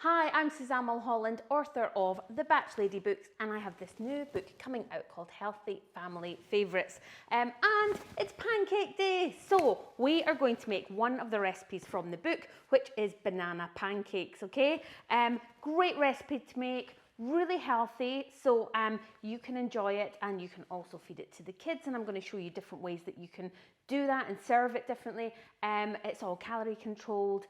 Hi, I'm Suzanne Mulholland, author of The Batch Lady books, and I have this new book coming out called Healthy Family Favourites. And it's Pancake Day, so we are going to make one of the recipes from the book, which is banana pancakes, okay? Great recipe to make, really healthy, so you can enjoy it and you can also feed it to the kids, and I'm going to show you different ways that you can do that and serve it differently. It's all calorie controlled.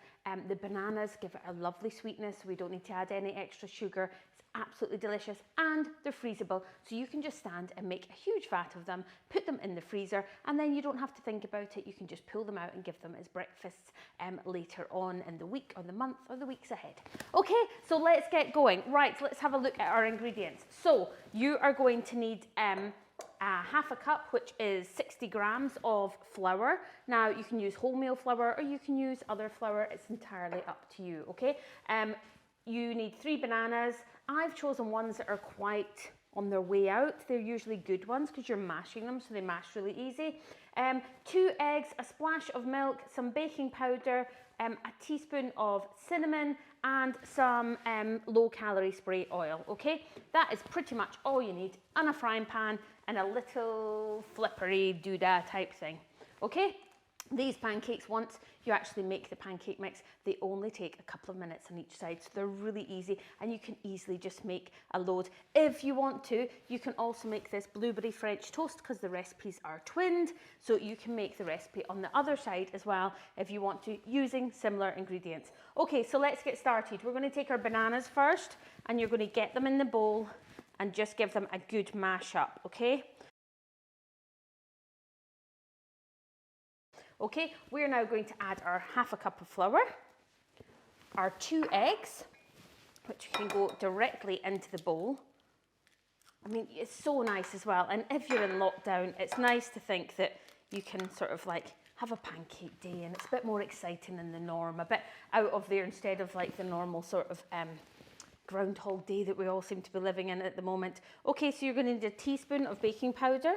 The bananas give it a lovely sweetness, so we don't need to add any extra sugar. It's absolutely delicious, and they're freezable, so you can just stand and make a huge vat of them, put them in the freezer, and then you don't have to think about it. You can just pull them out and give them as breakfasts later on in the week or the month or the weeks ahead. Okay, so let's get going. Right, let's have a look at our ingredients. So you are going to need half a cup, which is 60 grams of flour. Now you can use wholemeal flour or you can use other flour. It's entirely up to you, okay? You need 3 bananas. I've chosen ones that are quite on their way out. They're usually good ones because you're mashing them, so they mash really easy. 2 eggs, a splash of milk, some baking powder, a teaspoon of cinnamon, and some low-calorie spray oil, okay? That is pretty much all you need, and a frying pan and a little flippery doodah type thing, okay? These pancakes, once you actually make the pancake mix, they only take a couple of minutes on each side, so they're really easy, and you can easily just make a load. If you want to, you can also make this blueberry French toast because the recipes are twinned, so you can make the recipe on the other side as well if you want to, using similar ingredients. Okay, so let's get started. We're going to take our bananas first, and you're going to get them in the bowl and just give them a good mash up, okay? Okay, we're now going to add our half a cup of flour, our 2 eggs, which can go directly into the bowl. I mean, it's so nice as well. And if you're in lockdown, it's nice to think that you can sort of like have a pancake day and it's a bit more exciting than the norm, a bit out of there instead of like the normal sort of Groundhog Day that we all seem to be living in at the moment. Okay, so you're going to need a teaspoon of baking powder,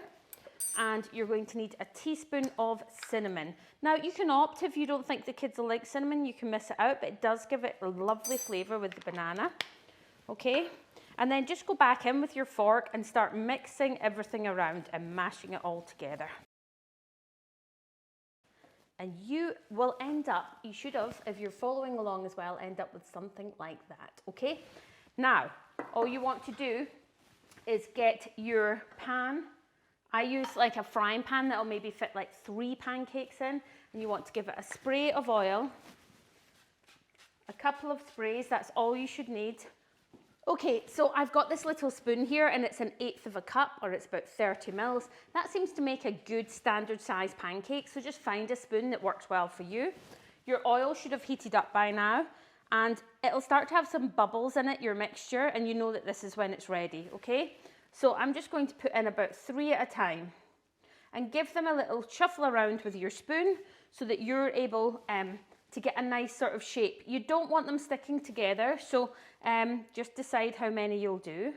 and you're going to need a teaspoon of cinnamon. Now you can opt, if you don't think the kids will like cinnamon, you can miss it out, but it does give it a lovely flavour with the banana. Okay, and then just go back in with your fork and start mixing everything around and mashing it all together. And you will end up, you should have, if you're following along as well, end up with something like that, okay? Now, all you want to do is get your pan. I use like a frying pan that'll maybe fit like 3 pancakes in, and you want to give it a spray of oil, a couple of sprays, that's all you should need. Okay, so I've got this little spoon here, and it's 1/8 of a cup, or it's about 30 mils. That seems to make a good standard size pancake, so just find a spoon that works well for you. Your oil should have heated up by now, and it'll start to have some bubbles in it, your mixture, and you know that this is when it's ready, okay? So I'm just going to put in about 3 at a time and give them a little shuffle around with your spoon so that you're able to get a nice sort of shape. You don't want them sticking together, so just decide how many you'll do.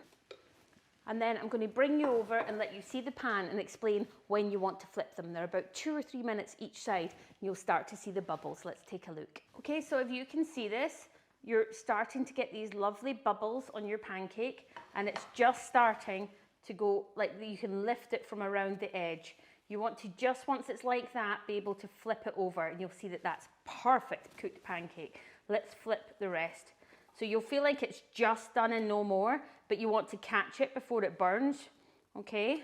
And then I'm going to bring you over and let you see the pan and explain when you want to flip them. They're about 2 or 3 minutes each side, and you'll start to see the bubbles. Let's take a look. Okay, so if you can see this, you're starting to get these lovely bubbles on your pancake, and it's just starting to go, like you can lift it from around the edge. You want to just, once it's like that, be able to flip it over, and you'll see that that's perfect cooked pancake. Let's flip the rest. So you'll feel like it's just done and no more, but you want to catch it before it burns, okay?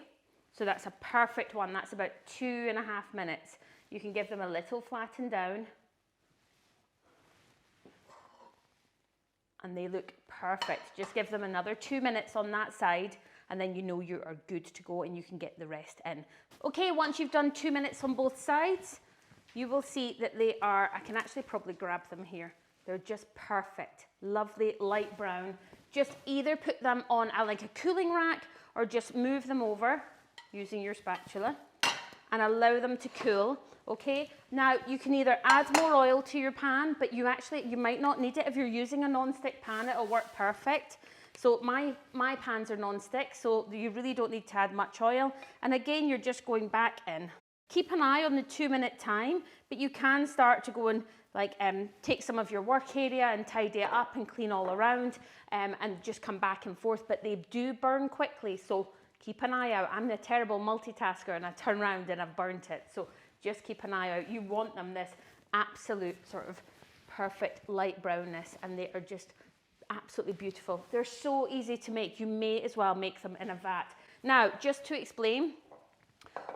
So that's a perfect one. That's about 2.5 minutes. You can give them a little flatten down, and they look perfect. Just give them another 2 minutes on that side, and then you know you are good to go and you can get the rest in. Okay, once you've done 2 minutes on both sides, you will see that they are, I can actually probably grab them here. They're just perfect, lovely light brown. Just either put them on like a cooling rack or just move them over using your spatula and allow them to cool, okay? Now you can either add more oil to your pan, but you might not need it. If you're using a non-stick pan, it'll work perfect. So my pans are non-stick, so you really don't need to add much oil. And again, you're just going back in. keep an eye on the 2-minute time, but you can start to go and like take some of your work area and tidy it up and clean all around and just come back and forth, but they do burn quickly, so keep an eye out. I'm a terrible multitasker and I turn around and I've burnt it, so just keep an eye out. You want them this absolute sort of perfect light brownness, and they are just absolutely beautiful. They're so easy to make. You may as well make them in a vat. Now, just to explain,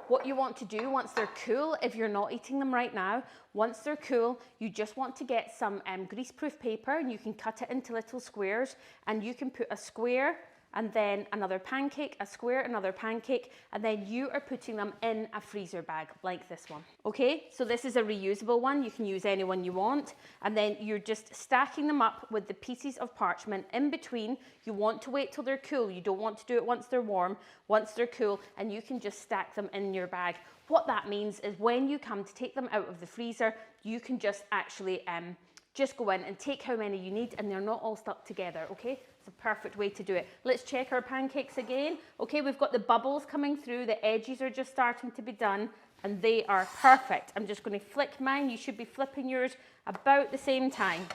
what you want to do once they're cool, if you're not eating them right now, once they're cool, you just want to get some greaseproof paper, and you can cut it into little squares, and you can put a square and then another pancake, a square, another pancake, and then you are putting them in a freezer bag like this one. Okay, so this is a reusable one. You can use any one you want, and then you're just stacking them up with the pieces of parchment in between. You want to wait till they're cool. You don't want to do it once they're warm. Once they're cool, and you can just stack them in your bag. What that means is when you come to take them out of the freezer, you can just actually just go in and take how many you need, and they're not all stuck together, okay? It's a perfect way to do it. Let's check our pancakes again. Okay, we've got the bubbles coming through, the edges are just starting to be done, and they are perfect. I'm just going to flick mine. You should be flipping yours about the same time.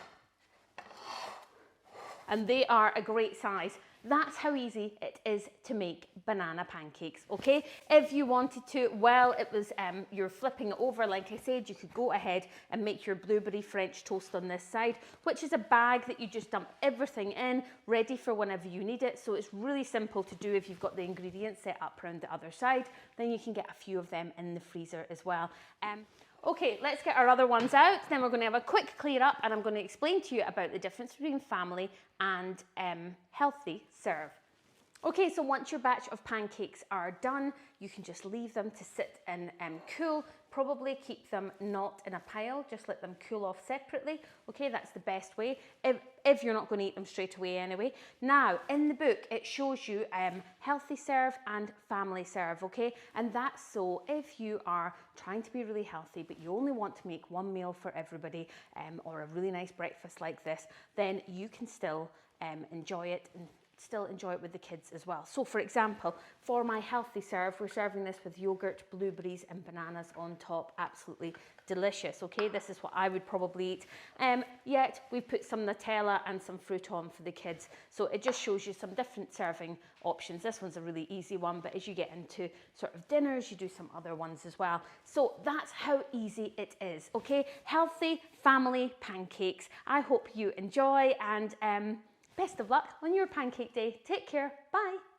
And they are a great size. That's how easy it is to make banana pancakes, okay? If you wanted to, well, it was, you're flipping it over, like I said, you could go ahead and make your blueberry French toast on this side, which is a bag that you just dump everything in, ready for whenever you need it. So it's really simple to do if you've got the ingredients set up around the other side. Then you can get a few of them in the freezer as well. Okay, let's get our other ones out. Then we're going to have a quick clear up, and I'm going to explain to you about the difference between family and healthy serve. Okay, so once your batch of pancakes are done, you can just leave them to sit and cool. Probably keep them not in a pile, just let them cool off separately. Okay, that's the best way, if you're not going to eat them straight away anyway. Now, in the book, it shows you healthy serve and family serve, okay? And that's so if you are trying to be really healthy, but you only want to make one meal for everybody, or a really nice breakfast like this, then you can still enjoy it and still enjoy it with the kids as well. So for example, for my healthy serve, we're serving this with yogurt, blueberries and bananas on top. Absolutely delicious, okay? This is what I would probably eat. Yet we've put some Nutella and some fruit on for the kids. So it just shows you some different serving options. This one's a really easy one, but as you get into sort of dinners, you do some other ones as well. So that's how easy it is, okay? Healthy family pancakes. I hope you enjoy, and best of luck on your pancake day. Take care. Bye.